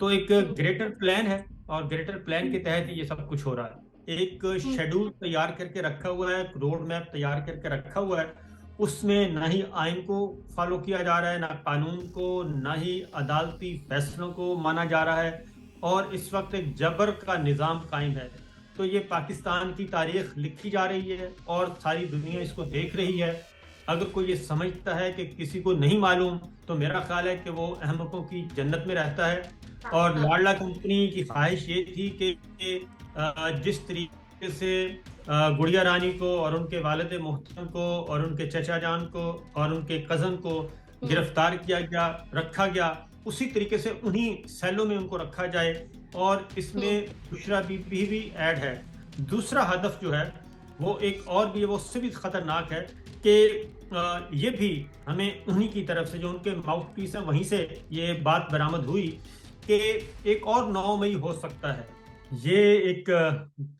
तो एक हुँ, greater plan है और ग्रेटर प्लान के हुँ, तहत ये सब कुछ हो रहा है। एक हुँ, शेड्यूल तैयार करके रखा हुआ है, एक रोड मैप तैयार करके रखा हुआ है। उसमें ना ही आइन को फॉलो किया जा रहा है, ना कानून को, ना ही अदालती फैसलों को माना जा रहा है। और इस वक्त एक जबर का निज़ाम कायम है। तो ये पाकिस्तान की तारीख लिखी जा रही है और सारी दुनिया इसको देख रही है। अगर कोई ये समझता है कि किसी को नहीं मालूम, तो मेरा ख्याल है कि वो अहमकों की जन्नत में रहता है। और हाँ, लाडला कंपनी की ख्वाहिश ये थी कि जिस तरीके से गुड़िया रानी को और उनके वालिद मोहतरम को और उनके चचा जान को और उनके कज़न को हुँ, गिरफ्तार किया गया, रखा गया, उसी तरीके से उन्हीं सेलों में उनको रखा जाए। और हुँ, इसमें बुशरा बीबी भी ऐड है। दूसरा हदफ जो है वो एक और भी है, वो उससे भी खतरनाक है कि ये भी हमें उन्हीं की तरफ से, जो उनके माउथ पीस है, वहीं से ये बात बरामद हुई कि एक और 9 मई हो सकता है। ये एक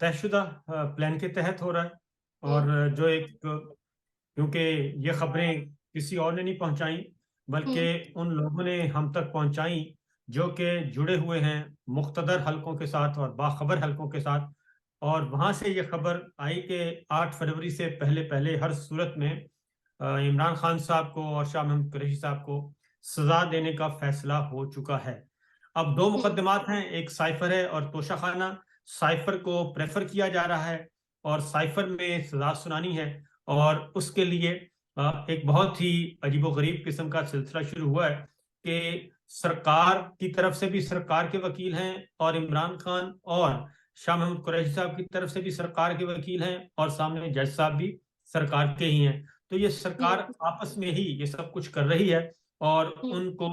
तयशुदा प्लान के तहत हो रहा है। हुँ, और जो एक, क्योंकि ये खबरें किसी और ने नहीं पहुंचाई, हुँ, बल्कि उन लोगों ने हम तक पहुंचाई जो कि जुड़े हुए हैं मुख्तदर हलकों के साथ और बाखबर हलकों के साथ। और वहां से ये खबर आई कि 8 फरवरी से पहले पहले हर सूरत में इमरान खान साहब को और शाह महमूद कुरैशी साहब को सजा देने का फैसला हो चुका है। अब दो हुँ, मुकदमात हैं, एक साइफर है और तोशाखाना। साइफर को प्रेफर किया जा रहा है और साइफर में सजा सुनानी है। और उसके लिए एक बहुत ही अजीबोगरीब किस्म का सिलसिला शुरू हुआ है कि सरकार की तरफ से भी सरकार के वकील हैं और इमरान खान और शाह महमूद कुरैशी साहब की तरफ से भी सरकार के वकील हैं और सामने जज साहब भी सरकार के ही हैं। तो ये सरकार हुँ, आपस में ही ये सब कुछ कर रही है। और हुँ, उनको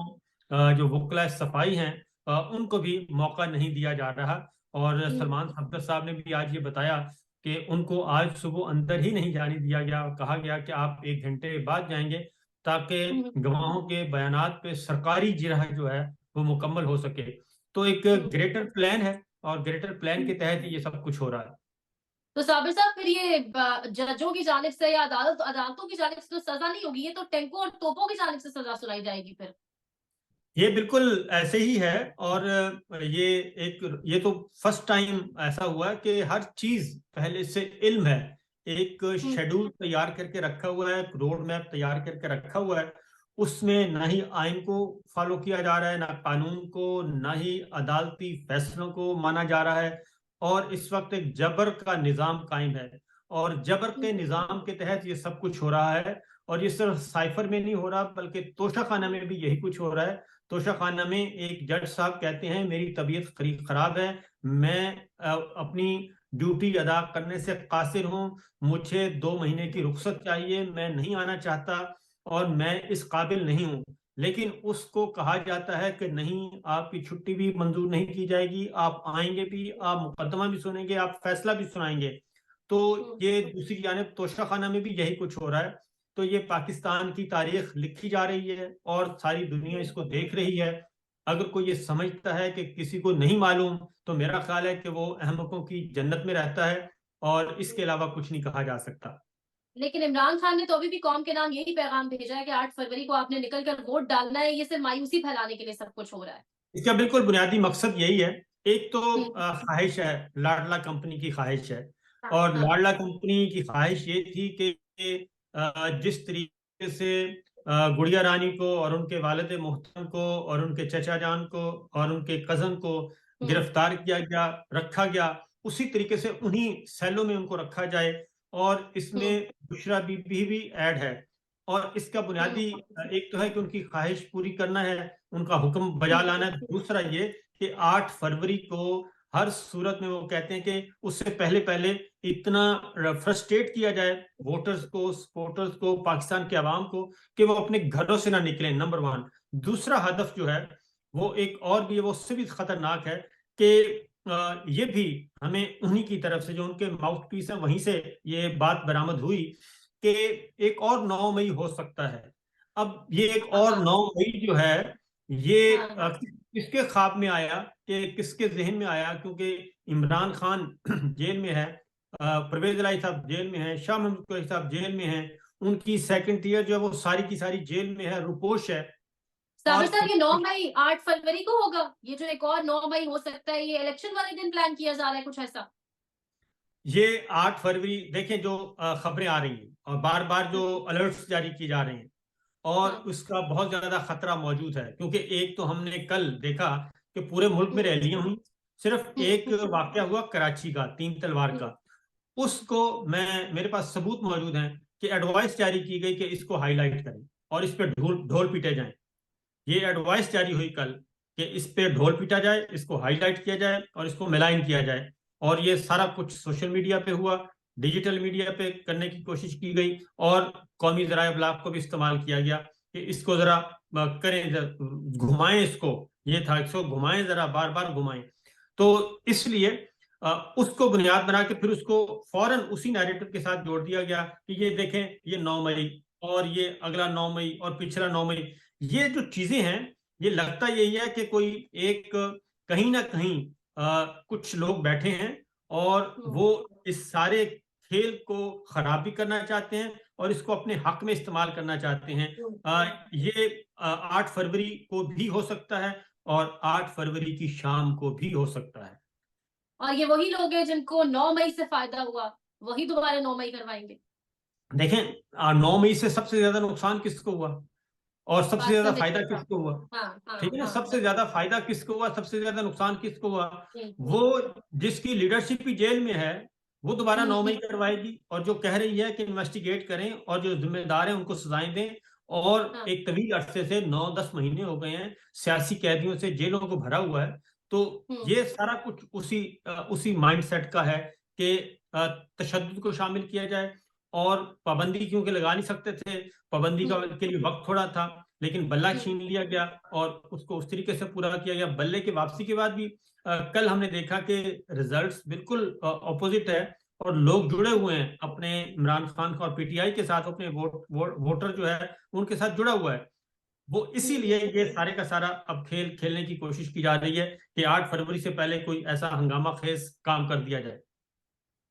जो वकला सफाई हैं उनको भी मौका नहीं दिया जा रहा। और हुँ, सलमान सफदर साहब ने भी आज ये बताया कि उनको आज सुबह अंदर ही नहीं जाने दिया गया। कहा गया कि आप 1 घंटे बाद जाएंगे, ताकि हुँ, गवाहों के बयानात पे सरकारी जिरह जो है वो मुकम्मल हो सके। तो एक हुँ, ग्रेटर प्लान है और ग्रेटर प्लान हुँ। के तहत ही ये सब कुछ हो रहा है। तो साबिर साहब फिर ये जजों की जानिब से या अदालतों की जानिब से तो सज़ा नहीं होगी, ये तो टैंकों और तोपों की जानिब से सज़ा सुनाई जाएगी फिर। ये बिल्कुल ऐसे ही है। और ये तो फर्स्ट टाइम ऐसा हुआ कि हर चीज पहले से इल्म है। एक हुँ, शेड्यूल तैयार करके रखा हुआ है, एक रोड मैप तैयार करके रखा हुआ है। उसमें ना ही आइन को फॉलो किया जा रहा है, ना कानून को, ना ही अदालती फैसलों को माना जा रहा है। और इस वक्त एक जबर का निज़ाम कायम है और जबर हुँ, के निज़ाम के तहत ये सब कुछ हो रहा है। और ये सिर्फ साइफर में नहीं हो रहा, बल्कि तोशाखाना में भी यही कुछ हो रहा है। तोशाखाना में एक जज साहब कहते हैं मेरी तबीयत खराब है, मैं अपनी ड्यूटी अदा करने से कासिर हूँ, मुझे 2 महीने की रुख्सत चाहिए, मैं नहीं आना चाहता और मैं इस काबिल नहीं हूँ। लेकिन उसको कहा जाता है कि नहीं, आपकी छुट्टी भी मंजूर नहीं की जाएगी, आप आएंगे भी, आप मुकदमा भी सुनेंगे, आप फैसला भी सुनाएंगे। तो हुँ, ये दूसरी जानिब तोशाखाना में भी यही कुछ हो रहा है। तो ये पाकिस्तान की तारीख लिखी जा रही है और सारी दुनिया इसको देख रही है। अगर कोई ये समझता है कि किसी को नहीं मालूम, तो मेरा ख्याल है कि वो अहमकों की जन्नत में रहता है और इसके अलावा कुछ नहीं कहा जा सकता। लेकिन इमरान खान ने तो अभी भी कौम के नाम यही पैगाम भेजा है कि 8 फरवरी को आपने निकल कर वोट डालना है, ये सिर्फ़ मायूसी फैलाने के लिए सब कुछ हो रहा है। इसका बिल्कुल बुनियादी मकसद यही है। एक तो हुँ, ख्वाहिश है, लाडला कंपनी की ख्वाहिश है। हाँ, और हाँ, लाडला कंपनी की ख्वाहिश ये थी कि जिस तरीके से गुड़िया रानी को और उनके वालिद मोहतरम को और उनके चचा जान को और उनके कज़न को हुँ, गिरफ्तार किया गया, रखा गया, उसी तरीके से उन्हीं सेलों में उनको रखा जाए। और हुँ, इसमें बुशरा बीबी भी ऐड है। और इसका हुँ, बुनियादी एक तो है कि उनकी ख्वाहिश पूरी करना है, उनका हुक्म बजा हुँ, लाना है। दूसरा ये कि 8 फरवरी को हर सूरत में वो कहते हैं कि उससे पहले पहले इतना फ्रस्ट्रेट किया जाए वोटर्स को, सपोर्टर्स को, पाकिस्तान के अवाम को, कि वो अपने घरों से ना निकलें, नंबर वन। दूसरा हदफ जो है वो एक और भी है, वो उससे भी खतरनाक है कि ये भी हमें उन्हीं की तरफ से, जो उनके माउथ पीस है, वहीं से ये बात बरामद हुई कि एक और 9 मई हो सकता है। अब ये एक और हाँ, 9 मई जो है, ये हाँ, किसके ख्वाब में आया, कि किसके जहन में आया? क्योंकि इमरान खान जेल में है, परवेज इलाही साहब जेल में है, शाह महमूद कुरैशी साहब जेल में हैं, उनकी सेकंड ईयर जो है वो सारी की सारी जेल में है, रुपोश है। साबिर साहब, ये 9 मई 8 फरवरी को होगा? ये जो एक और 9 मई हो सकता है, ये इलेक्शन वाले दिन प्लान किया जा रहा है कुछ ऐसा? ये 8 फरवरी, देखें जो खबरें आ रही हैं और बार बार जो अलर्ट्स जारी किए जा रहे हैं, और हाँ। उसका बहुत ज्यादा खतरा मौजूद है। क्योंकि एक तो हमने कल देखा कि पूरे मुल्क में रैलियां हुई, सिर्फ एक वाकया हुआ कराची का, 3 तलवार का, उसको मैं, मेरे पास सबूत मौजूद हैं कि एडवाइस जारी की गई कि इसको हाईलाइट करें और इस पे ढोल ढोल पीटे जाएं। ये एडवाइस जारी हुई कल कि इस पे ढोल पीटा जाए, इसको हाईलाइट किया जाए और इसको मिलाइन किया जाए। और ये सारा कुछ सोशल मीडिया पे हुआ, डिजिटल मीडिया पे करने की कोशिश की गई, और कौमी ज़राए इब्लाग को भी इस्तेमाल किया गया कि इसको जरा करें, घुमाएं इसको, ये था इसको घुमाएं, जरा बार बार घुमाएं। तो इसलिए उसको बुनियाद बना के फिर उसको फौरन उसी नैरेटिव के साथ जोड़ दिया गया कि ये देखें, ये 9 मई, और ये अगला 9 मई, और पिछला 9 मई। ये जो चीजें हैं, ये लगता यही है कि कोई एक कहीं ना कहीं कुछ लोग बैठे हैं और वो इस सारे खेल को खराब भी करना चाहते हैं और इसको अपने हक में इस्तेमाल करना चाहते हैं। ये 8 फरवरी को भी हो सकता है और 8 फरवरी की शाम को भी हो सकता है। और ये वही लोग हैं जिनको 9 मई से फायदा हुआ, वही दोबारा 9 मई करवाएंगे। देखें, 9 मई से सबसे ज्यादा नुकसान किसको हुआ और सबसे बात ज्यादा समझ फायदा गई। हाँ किसको हुआ? हाँ ठीक है ना, हाँ सबसे ज्यादा फायदा किसको हुआ, सबसे ज्यादा नुकसान किसको हुआ? हम्म, वो जिसकी लीडरशिप ही जेल में है, वो दोबारा 9 मई हम्म, करवाएगी, और जो कह रही है कि इन्वेस्टिगेट करें और जो जिम्मेदार हैं उनको सजाएं दें। और हाँ, एक तवील अरसे से 9-10 महीने हो गए हैं सियासी कैदियों से जेलों को भरा हुआ है। तो हम्म, ये सारा कुछ उसी माइंडसेट का है कि तशद्दुद को शामिल किया जाए। और पाबंदी क्योंकि लगा नहीं सकते थे, पाबंदी का के लिए वक्त थोड़ा था, लेकिन बल्ला छीन लिया गया और उसको उस तरीके से पूरा किया गया। बल्ले की वापसी के बाद भी कल हमने देखा कि रिजल्ट्स बिल्कुल ऑपोजिट है, और लोग जुड़े हुए हैं अपने इमरान खान का और पीटीआई के साथ, अपने वोटर जो है उनके साथ जुड़ा हुआ है। वो इसीलिए ये सारे का सारा अब खेल खेलने की कोशिश की जा रही है कि 8 फरवरी से पहले कोई ऐसा हंगामा खेज काम कर दिया जाए।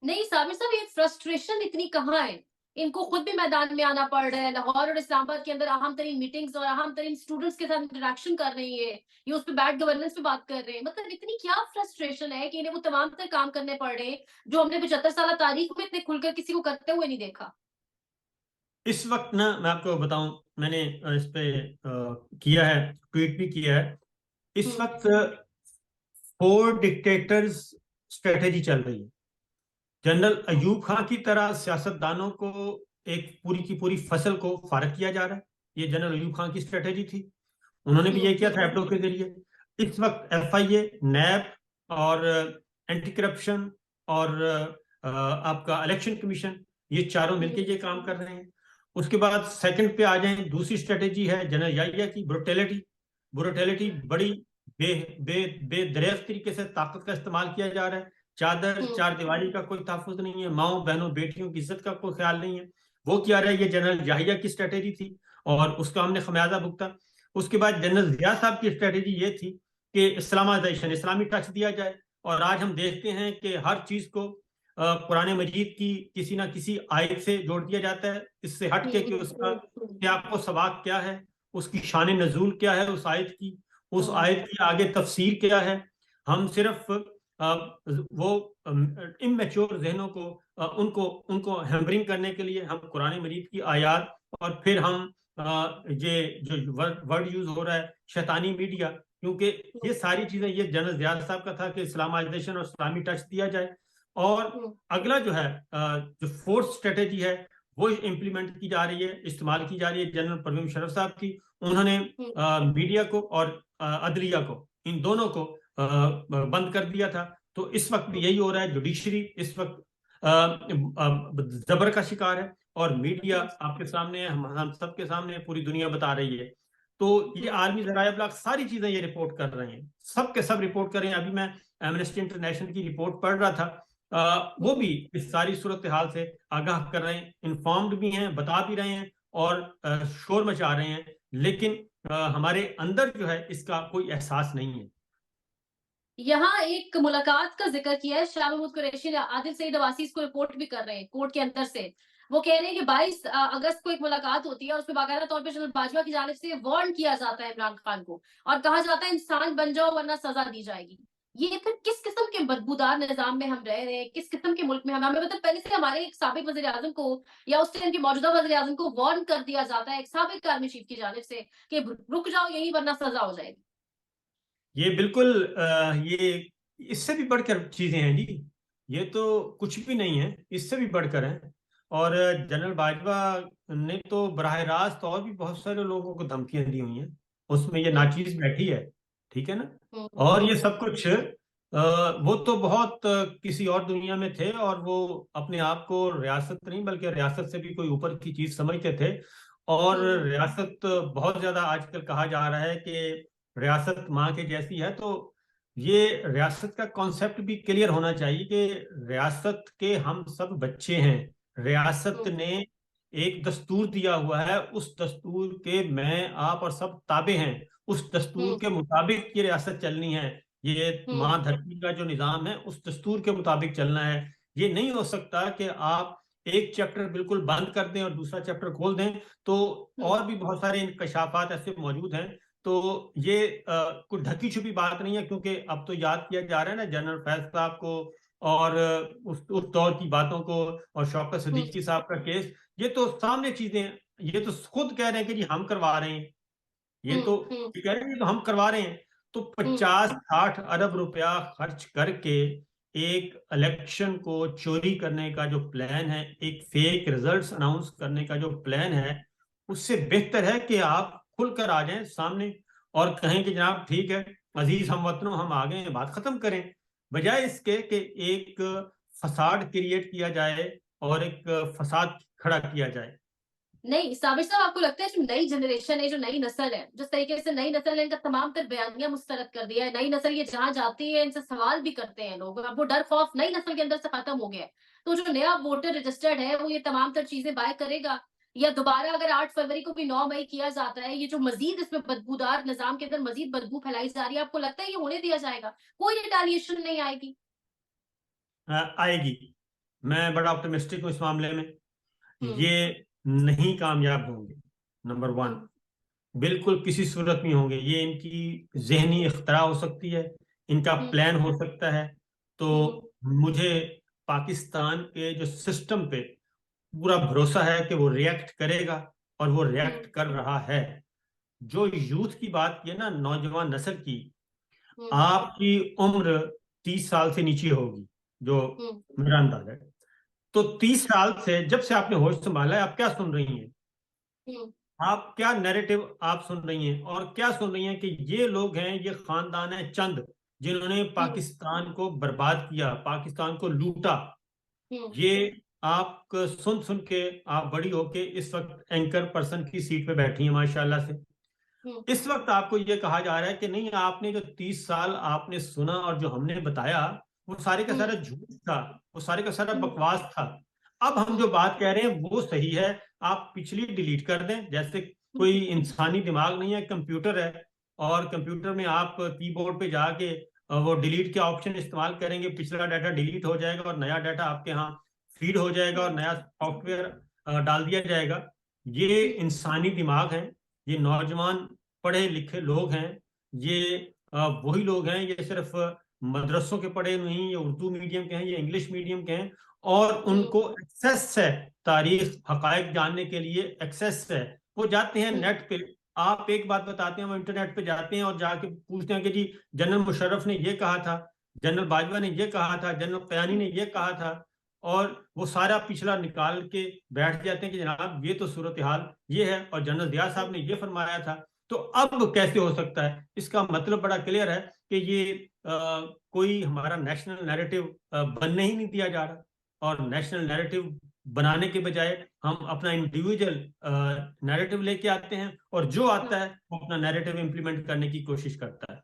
नहीं साबिर साहब, ये फ्रस्ट्रेशन इतनी कहाँ है? इनको खुद भी मैदान में आना पड़ रहा है। लाहौर और इस्लामाबाद के अंदर अहम तरीन मीटिंग्स और अहम तरीन स्टूडेंट्स के साथ इंटरेक्शन कर रही है, ये उस पर बैड गवर्नेंस पे बात कर रहे हैं। मतलब इतनी क्या फ्रस्ट्रेशन है कि इन्हें वो तमाम तरह काम करने पड़ रहे हैं जो हमने 75 साल तारीख में इतने खुलकर किसी को करते हुए नहीं देखा। इस वक्त ना, मैं आपको बताऊं, मैंने इस पे किया है, ट्वीट भी किया है। इस हम्म, वक्त 4 डिक्टेटर्स स्ट्रेटेजी चल रही है। जनरल अयूब खान की तरह सियासतदानों को एक पूरी की पूरी फसल को फारग किया जा रहा है। ये जनरल अयूब खान की स्ट्रेटेजी थी, उन्होंने भी ये किया था एब्डो के जरिए। इस वक्त एफआईए, नैब और एंटी करप्शन और आपका इलेक्शन कमीशन, ये चारों मिलके ये काम कर रहे हैं। उसके बाद सेकंड पे आ जाए, दूसरी स्ट्रेटेजी है जनरल याहिया की, ब्रुटेलिटी। ब्रुटेलिटी बड़ी बे बे बेदरेक तरीके से ताकत का इस्तेमाल किया जा रहा है। चादर चार दीवारी का कोई तहफ़्फ़ुज़ नहीं है, माओ बहनों बेटियों की इज्जत का कोई ख्याल नहीं है। वो क्या रहा है, ये जनरल याहिया की स्ट्रेटेजी थी और उसका हमने खमियाजा भुगता। उसके बाद जनरल जिया साहब की स्ट्रेटेजी ये थी कि इस्लामाइजेशन, इस्लामी टच दिया जाए। और आज हम देखते हैं कि हर चीज को कुरान मजीद की किसी ना किसी आयत से जोड़ दिया जाता है, इससे हट के कि उसका क्या को सवाब क्या है, उसकी शान नजूल क्या है उस आयत की, उस आयत की आगे तफसीर क्या है। हम सिर्फ वो इमेच्योर जहनों को उनको उनको हैम्बरिंग करने के लिए हम कुरान मजीद की आयात, और फिर हम ये जो वर्ड यूज हो रहा है शैतानी मीडिया, क्योंकि ये सारी चीजें, ये जनरल जियाद साहब का था कि इस्लामाइजेशन और इस्लामी टच दिया जाए। और अगला जो है, जो फोर्थ स्ट्रेटेजी है, वो इम्प्लीमेंट की जा रही है, इस्तेमाल की जा रही है जनरल परवेज मुशर्रफ साहब की। उन्होंने मीडिया को और अदलिया को, इन दोनों को बंद कर दिया था। तो इस वक्त भी यही हो रहा है, जुडिशरी इस वक्त जबर का शिकार है, और मीडिया आपके सामने है, हम सबके सामने, पूरी दुनिया बता रही है। तो ये आर्मी जराया ब्लॉक सारी चीजें ये रिपोर्ट कर रहे हैं, सब के सब रिपोर्ट कर रहे हैं। अभी मैं एमनेस्टी इंटरनेशनल की रिपोर्ट पढ़ रहा था, वो भी इस सारी सूरत हाल से आगाह कर रहे हैं, इन्फॉर्म्ड भी हैं, बता भी रहे हैं और शोर मचा रहे हैं। लेकिन हमारे अंदर जो है इसका कोई एहसास नहीं है। यहाँ एक मुलाकात का जिक्र किया है शाह महमूद कुरैशी ने, आदिल सईद अवासी इसको रिपोर्ट भी कर रहे हैं कोर्ट के अंदर से। वो कह रहे हैं कि 22 अगस्त को एक मुलाकात होती है, उसमें बाकायदा तौर पे जनरल बाजवा की जानिब से वार्न किया जाता है इमरान खान को, और कहा जाता है इंसान बन जाओ वरना सजा दी जाएगी। ये फिर किस किस्म के बदबूदार निजाम में हम रह रहे हैं, किस किस्म के मुल्क में हमें मतलब पहले से हमारे एक साबिक वजीर आजम को या उस टाइम के मौजूदा वजीर आजम को वार्न कर दिया जाता है एक साबिक आर्मी चीफ की जानिब से कि रुक जाओ यही वरना सजा हो जाएगी। ये बिल्कुल ये इससे भी बढ़कर चीजें हैं जी। ये तो कुछ भी नहीं है, इससे भी बढ़कर है। और जनरल बाजवा ने तो बराह रास्त और भी बहुत सारे लोगों को धमकियां दी हुई हैं, उसमें ये हम्म नाचीज बैठी है, ठीक है ना। और हम्म ये सब कुछ वो तो बहुत किसी और दुनिया में थे, और वो अपने आप को रियासत नहीं बल्कि रियासत से भी कोई ऊपर की चीज समझते थे। और हम्म रियासत बहुत ज्यादा आजकल कहा जा रहा है कि रियासत माँ के जैसी है। तो ये रियासत का कॉन्सेप्ट भी क्लियर होना चाहिए कि रियासत के हम सब बच्चे हैं। रियासत हम्म ने एक दस्तूर दिया हुआ है, उस दस्तूर के मैं आप और सब ताबे हैं। उस दस्तूर हम्म के मुताबिक ये रियासत चलनी है। ये हम्म माँ धरती का जो निज़ाम है उस दस्तूर के मुताबिक चलना है। ये नहीं हो सकता कि आप एक चैप्टर बिल्कुल बंद कर दें और दूसरा चैप्टर खोल दें। तो हम्म और भी बहुत सारे इंकशाफात ऐसे मौजूद हैं। तो ये कोई ढकी छुपी बात नहीं है, क्योंकि अब तो याद किया जा रहा है ना जनरल फैज साहब को, और उस दौर की बातों को, और शौकत हम्म सिद्दीकी साहब का केस। ये तो सामने चीजें हैं। ये तो खुद कह रहे हैं कि जी हम करवा रहे हैं। ये तो हम्म ये कह रहे हैं कि तो हम करवा रहे हैं। तो हम्म 50-60 अरब रुपया खर्च करके एक इलेक्शन को चोरी करने का जो प्लान है, एक फेक रिजल्ट्स अनाउंस करने का जो प्लान है, उससे बेहतर है कि आप खुलकर आ जाएं सामने और कहें कि जनाब ठीक है, अजीज हमवतनों हम आ गए हैं, बात खत्म करें। बजाय इसके कि एक फसाड क्रिएट किया जाए और एक फसाद खड़ा किया जाए। नहीं साबिर साहब, आपको लगता है जो नई जनरेशन है, जो नई नस्ल है, जिस तरीके से नई नस्ल ने इनका तमाम तर बयानियां मुस्तरद कर दिया है, नई नस्ल ये जहां जाती है इनसे सवाल भी करते हैं लोग, अब वो डर खौफ नई नस्ल के अंदर से खत्म हो गया है। तो जो नया वोटर रजिस्टर्ड है वो ये तमाम तर चीजें बाय करेगा, या दोबारा अगर 8 फरवरी को भी 9 मई किया जाता है, ये जो मजीद इसमें बदबूदार निजाम के अंदर मजीद बदबू फैलाई जा रही है, आपको लगता है ये होने दिया जाएगा? कोई रिटालिएशन नहीं आएगी? आएगी। मैं बड़ा ऑप्टिमिस्टिक हूँ इस मामले में। हम्म ये नहीं कामयाब होंगे, नंबर वन। हम्म बिल्कुल किसी सूरत में होंगे। ये इनकी जहनी इख्तरा हो सकती है, इनका हम्म प्लान हो सकता है। तो हम्म मुझे पाकिस्तान के जो सिस्टम पे पूरा भरोसा है कि वो रिएक्ट करेगा, और वो रिएक्ट हम्म कर रहा है। जो यूथ की बात की है ना, नौजवान नस्ल की, हम्म आपकी उम्र 30 साल से नीचे होगी, जो हम्म मेरा अंदाजा है। तो 30 साल से जब से आपने होश संभाला है, आप क्या सुन रही हैं? हम्म आप क्या नैरेटिव आप सुन रही हैं, और क्या सुन रही हैं कि ये लोग हैं, ये खानदान है चंद, जिन्होंने हम्म पाकिस्तान को बर्बाद किया, पाकिस्तान को लूटा। हम्म ये आप सुन सुन के आप बड़ी होके इस वक्त एंकर पर्सन की सीट पे बैठी हैं माशाल्लाह से। हम्म इस वक्त आपको ये कहा जा रहा है कि नहीं, आपने जो 30 साल आपने सुना और जो हमने बताया, वो सारे का हम्म सारा झूठ था, वो सारे का सारा हम्म बकवास था। अब हम जो हम्म बात कह रहे हैं वो सही है। आप पिछली डिलीट कर दें, जैसे कोई इंसानी दिमाग नहीं है, कंप्यूटर है। और कंप्यूटर में आप कीबोर्ड पे जाके वो डिलीट के ऑप्शन इस्तेमाल करेंगे, पिछला डाटा डिलीट हो जाएगा और नया डाटा आपके यहाँ फीड हो जाएगा और नया सॉफ्टवेयर डाल दिया जाएगा। ये इंसानी दिमाग है, ये नौजवान पढ़े लिखे लोग हैं। ये वही लोग हैं, ये सिर्फ मदरसों के पढ़े नहीं, ये उर्दू मीडियम के हैं, ये इंग्लिश मीडियम के हैं। और हम्म उनको एक्सेस है, तारीख हकायक जानने के लिए एक्सेस है। वो जाते हैं हम्म नेट पे, आप एक बात बताते हैं, वो इंटरनेट पे जाते हैं और जाके पूछते हैं कि जी जनरल मुशर्रफ ने ये कहा था, जनरल बाजवा ने ये कहा था, जनरल कयानी ने ये कहा था। और वो सारा पिछला निकाल के बैठ जाते हैं कि जनाब ये तो सूरत हाल ये है, और जनरल दिया साहब ने ये फरमाया था। तो अब कैसे हो सकता है? इसका मतलब बड़ा क्लियर है कि ये कोई हमारा नेशनल नैरेटिव बनने ही नहीं दिया जा रहा। और नेशनल नैरेटिव बनाने के बजाय हम अपना इंडिविजुअल नैरेटिव लेके आते हैं, और जो आता है वो अपना नैरेटिव इंप्लीमेंट करने की कोशिश करता है।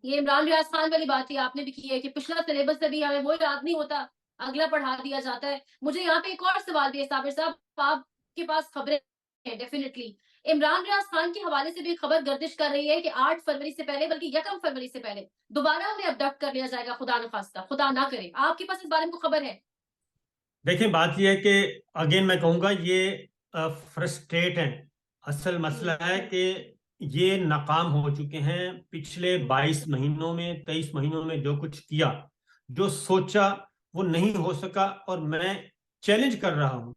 ये इमरान रियाज खान वाली बात ही आपने भी की है कि पिछला सिलेबस अभी हमें वो याद नहीं होता, अगला पढ़ा दिया जाता है। मुझे यहाँ पे एक और सवाल भी है साबिर साहब, आपके पास खबरें हैं डेफिनेटली, इमरान रियाज खान के हवाले से भी खबर गर्दिश कर रही है कि 8 फरवरी से पहले, बल्कि 1 फरवरी से पहले दोबारा उन्हें अबडक्ट कर लिया जाएगा, खुदा न खास्ता, खुदा ना करे। आपके पास इस बारे में कोई खबर है? देखिए बात यह है कि अगेन मैं कहूँगा ये फ्रस्ट्रेट हैं। असल मसला है कि ये नाकाम हो चुके हैं पिछले 22 महीनों में, 23 महीनों में। जो कुछ किया, जो सोचा, वो नहीं हो सका। और मैं चैलेंज कर रहा हूँ,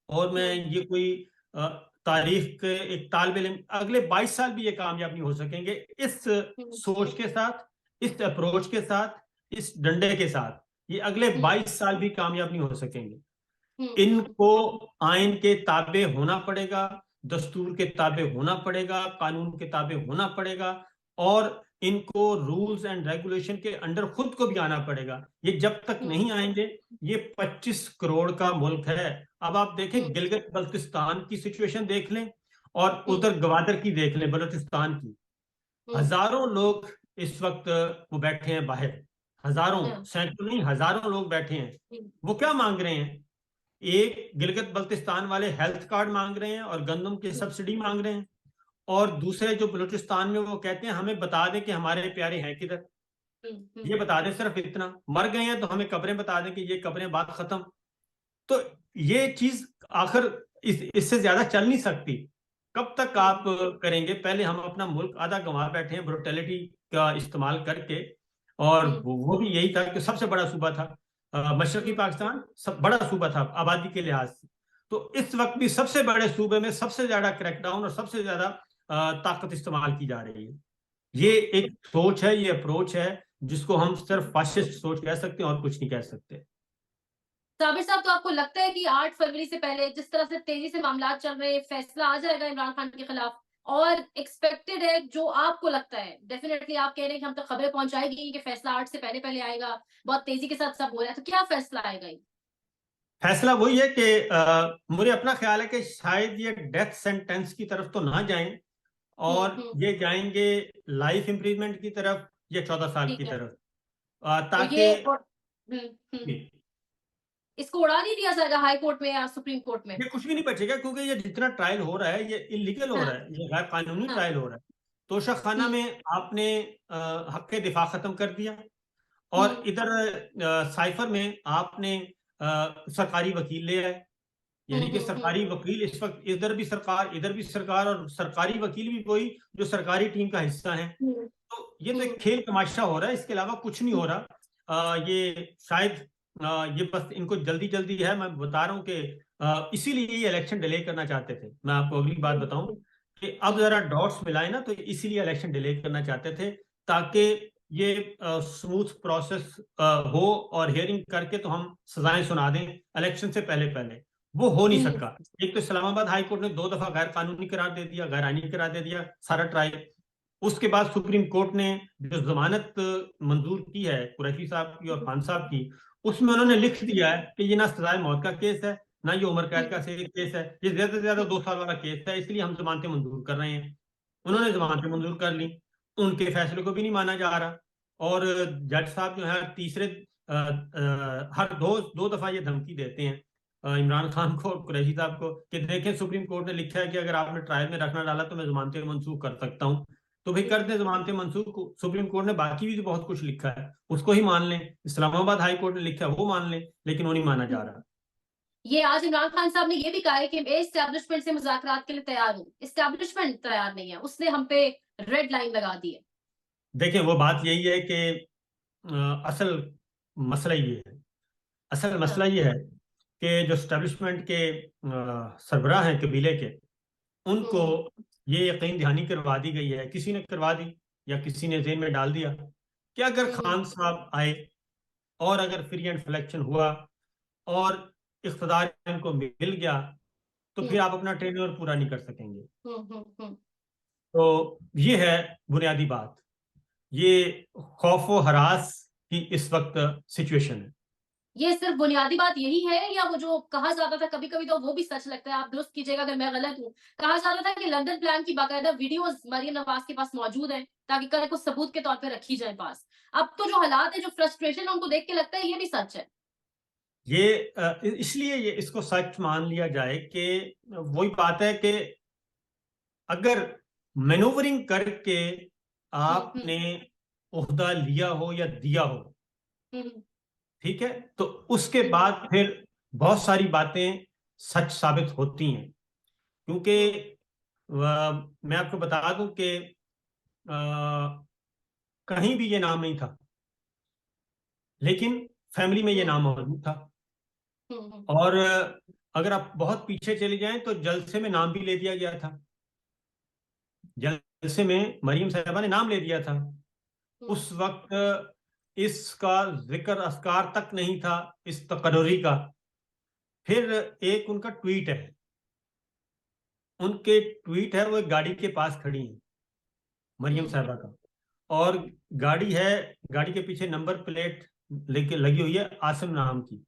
और मैं ये कोई अ, तारीख के एक तालबे इल्म, अगले 22 साल भी ये कामयाब नहीं हो सकेंगे इस सोच के साथ, इस अप्रोच के साथ, इस डंडे के साथ। ये अगले 22 साल भी कामयाब नहीं हो सकेंगे। इनको आइन के ताबे होना पड़ेगा, दस्तूर के ताबे होना पड़ेगा, कानून के ताबे होना पड़ेगा, और इनको रूल्स एंड रेगुलेशन के अंडर खुद को भी आना पड़ेगा। ये जब तक नहीं आएंगे, ये 25 करोड़ का मुल्क है। अब आप देखें, गिलगित बल्तिस्तान की सिचुएशन देख लें, और उधर गवादर की देख लें, बलूचिस्तान की। हजारों लोग इस वक्त वो बैठे हैं बाहर, हजारों, सैकड़ों नहीं, हजारों लोग बैठे हैं। वो क्या मांग रहे हैं? एक गिलगित बल्तिस्तान वाले हेल्थ कार्ड मांग रहे हैं और गंदम की सब्सिडी मांग रहे हैं, और दूसरे जो बलूचिस्तान में, वो कहते हैं हमें बता दें कि हमारे प्यारे हैं किधर। ये बता दें, सिर्फ इतना। मर गए हैं तो हमें कब्रें बता दें कि ये कब्रें, बात खत्म। तो ये चीज आखिर इससे ज्यादा चल नहीं सकती। कब तक आप करेंगे? पहले हम अपना मुल्क आधा गंवा बैठे हैं ब्रुटैलिटी का इस्तेमाल करके। और वो भी यही था कि सबसे बड़ा सूबा था मशरकी पाकिस्तान, सब बड़ा सूबा था आबादी के लिहाज से। तो इस वक्त भी सबसे बड़े सूबे में सबसे ज्यादा क्रैकडाउन और सबसे ज्यादा ताकत इस्तेमाल की जा रही है। ये एक सोच है, ये अप्रोच है, जिसको हम सिर्फ फाशिस्ट सोच कह सकते हैं और कुछ नहीं कह सकते। साबिर साहब, तो आपको लगता है कि 8 फरवरी से पहले जिस तरह से तेजी से मामला चल रहे हैं, फैसला आ जाएगा इमरान खान के खिलाफ? और एक्सपेक्टेड है, जो आपको लगता है, डेफिनेटली आप कह रहे हैं कि हम तक खबरें पहुंचाएगी कि फैसला 8 से पहले पहले आएगा, बहुत तेजी के साथ सब हो रहा है, तो क्या फैसला आएगा? फैसला वही है कि मुझे अपना ख्याल है कि शायद ये डेथ सेंटेंस की तरफ तो ना जाएं, और ये जाएंगे लाइफ इम्प्रीजमेंट की तरफ या 14 साल की ठीक है। तरफ, तो ताकि ये इसको उड़ा नहीं दिया जाएगा हाई कोर्ट में या सुप्रीम कोर्ट में? ये कुछ भी नहीं बचेगा, क्योंकि ये जितना ट्रायल हो रहा है, ये इलीगल हो रहा हाँ, है, ये गैर कानूनी हाँ, ट्रायल हो रहा है। तोशा खाना में आपने हक के दिफा खत्म कर दिया, और इधर साइफर में आपने सरकारी वकील ले आए। यानी कि सरकारी वकील इस वक्त इधर भी सरकार, इधर भी सरकार, और सरकारी वकील भी कोई जो सरकारी टीम का हिस्सा है। तो ये तो एक खेल तमाशा हो रहा है, इसके अलावा कुछ नहीं हो रहा। ये शायद ये बस इनको जल्दी जल्दी है। मैं बता रहा हूँ कि इसीलिए ये इलेक्शन डिले करना चाहते थे। मैं आपको अगली बात बताऊं कि अब जरा डॉट्स मिलाए ना, तो इसीलिए इलेक्शन डिले करना चाहते थे, ताकि ये स्मूथ प्रोसेस हो, और हियरिंग करके तो हम सजाएं सुना दें इलेक्शन से पहले पहले। वो हो नहीं सका। एक तो इस्लामाबाद हाई कोर्ट ने 2 दफा गैर कानूनी करार दे दिया, गैर आईनी करार दे दिया सारा ट्रायल। उसके बाद सुप्रीम कोर्ट ने जो जमानत मंजूर की है कुरैशी साहब की और खान साहब की, उसमें उन्होंने लिख दिया है कि ये ना सजाए मौत का केस है, ना ये उम्र कैद का केस है, ये ज्यादा से ज्यादा 2 साल वाला केस है, इसलिए हम जमानतें मंजूर कर रहे हैं। उन्होंने जमानतें मंजूर कर ली, उनके फैसले को भी नहीं माना जा रहा। और जज साहब जो है तीसरे हर दो दो दफा ये धमकी देते हैं इमरान खान को और कुरैशी साहब को कि देखें, सुप्रीम कोर्ट ने लिखा है कि अगर आपने ट्रायल में रखना डाला तो मैं जमानतें मंसूख कर सकता हूँ। तो भाई कर दें जमानतें मंसूख। सुप्रीम कोर्ट ने बाकी भी तो बहुत कुछ लिखा है, उसको ही मान लें। इस्लामाबाद हाई कोर्ट ने लिखा है वो मान लें, लेकिन वो नहीं माना जा रहा। ये आज इमरान खान साहब ने ये भी कहा है कि मैं एस्टेब्लिशमेंट से मुज़ाकरात के लिए तैयार हूँ। एस्टेब्लिशमेंट तैयार नहीं है, उसने हम पे रेड लाइन लगा दी है। देखें, वो बात यही है कि असल मसला ये है, असल मसला हाँ, ये है कि जो स्टैब्लिशमेंट के सरबराह हैं कबीले के, उनको ये यकीन दहानी करवा दी गई है, किसी ने करवा दी या किसी ने जेल में डाल दिया, कि अगर खान साहब आए और अगर फ्री एंड सिलेक्शन हुआ और इख्तदार इनको मिल गया, तो फिर आप अपना टेन्योर पूरा नहीं कर सकेंगे। तो ये है बुनियादी बात। ये खौफ व हरास की इस वक्त सिचुएशन है। ये सिर्फ बुनियादी बात यही है, या वो जो कहा जाता था, कभी कभी तो वो भी सच लगता है, आप दुरुस्त कीजिएगा अगर मैं गलत हूँ, कहा जाता था कि लंदन प्लान की बाकायदा वीडियोस मरियम नवाज के पास मौजूद है ताकि कल को सबूत के तौर पे रखी जाए पास। अब तो जो हालात है, जो फ्रस्ट्रेशन है, उनको देख के लगता है ये भी सच है। ये इसलिए ये इसको सच मान लिया जाए कि वही बात है कि अगर मैनूवरिंग करके आपने ओहदा लिया हो या दिया हो, हम्म, ठीक है, तो उसके बाद फिर बहुत सारी बातें सच साबित होती हैं, क्योंकि मैं आपको बता दूं कि कहीं भी ये नाम नहीं था, लेकिन फैमिली में ये नाम मौजूद था। और अगर आप बहुत पीछे चले जाएं तो जलसे में नाम भी ले दिया गया था। जलसे में मरियम साहिबा ने नाम ले दिया था। उस वक्त इसका जिक्र अस्कार तक नहीं था, इस तकर्री का। फिर एक उनका ट्वीट है, उनके ट्वीट है, वो एक गाड़ी के पास खड़ी है मरियम साहिबा का, और गाड़ी है, गाड़ी के पीछे नंबर प्लेट लेके लगी हुई है आसिम नाम की।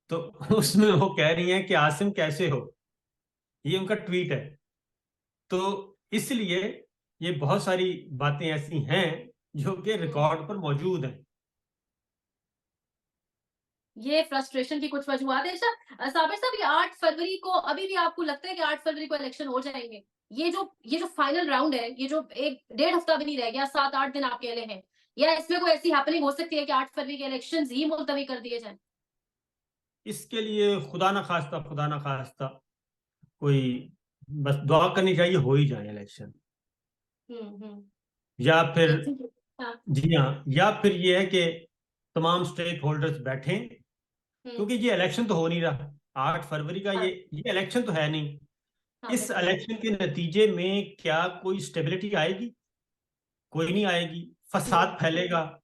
तो उसमें वो कह रही हैं कि आसिम कैसे हो, ये उनका ट्वीट है। तो इसलिए ये बहुत सारी बातें ऐसी हैं जो कि रिकॉर्ड पर मौजूद हैं। ये फ्रस्ट्रेशन की कुछ वजूहत है। साबिर साहब, ये 8 फरवरी को अभी भी आपको लगता है कि 8 फरवरी को इलेक्शन हो जाएंगे? ये जो फाइनल राउंड है, ये जो एक डेढ़ हफ्ता भी नहीं रह गया, 7-8 दिन आपके लिए हैं, या इसमें कोई ऐसी हैपनिंग हो सकती है कि 8 फरवरी के इलेक्शंस ही मुलतवी कर दिए जाएं? इसके लिए खुदा ना खास्ता कोई, बस दुआ करनी चाहिए हो ही जाए इलेक्शन। हम्म। या फिर, हाँ। जी हाँ, या फिर ये है कि तमाम स्टेक होल्डर्स बैठें, हम्म। क्योंकि ये इलेक्शन तो हो नहीं रहा 8 फरवरी का, हाँ। ये इलेक्शन तो है नहीं। हाँ, इस बिल्कुल। इलेक्शन के नतीजे में क्या कोई स्टेबिलिटी आएगी? कोई नहीं आएगी। फसाद फैलेगा,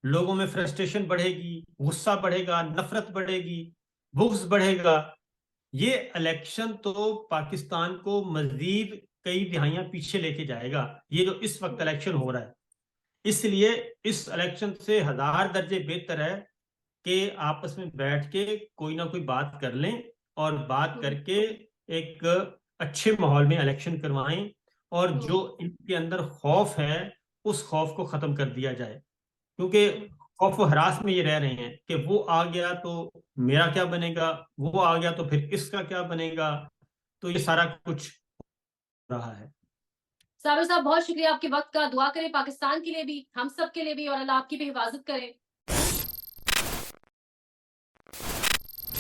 लोगों में फ्रस्ट्रेशन बढ़ेगी, गुस्सा बढ़ेगा, नफरत बढ़ेगी, बुग्ज बढ़ेगा। ये इलेक्शन तो पाकिस्तान को मजीद कई दिहाइयां पीछे लेके जाएगा, ये जो इस वक्त इलेक्शन हो रहा है। इसलिए इस इलेक्शन से 1000 दर्जे बेहतर है कि आपस में बैठ के कोई ना कोई बात कर लें, और बात करके एक अच्छे माहौल में इलेक्शन करवाएं, और जो इनके अंदर खौफ है उस खौफ को खत्म कर दिया जाए। क्योंकि खौफ व हरास में ये रह रहे हैं कि वो आ गया तो मेरा क्या बनेगा, वो आ गया तो फिर इसका क्या बनेगा। तो ये सारा कुछ हो रहा है। साबिर साहब, बहुत शुक्रिया आपके वक्त का। दुआ करें पाकिस्तान के लिए भी, हम सब के लिए भी, और अल्लाह आपकी भी हिफाजत करे।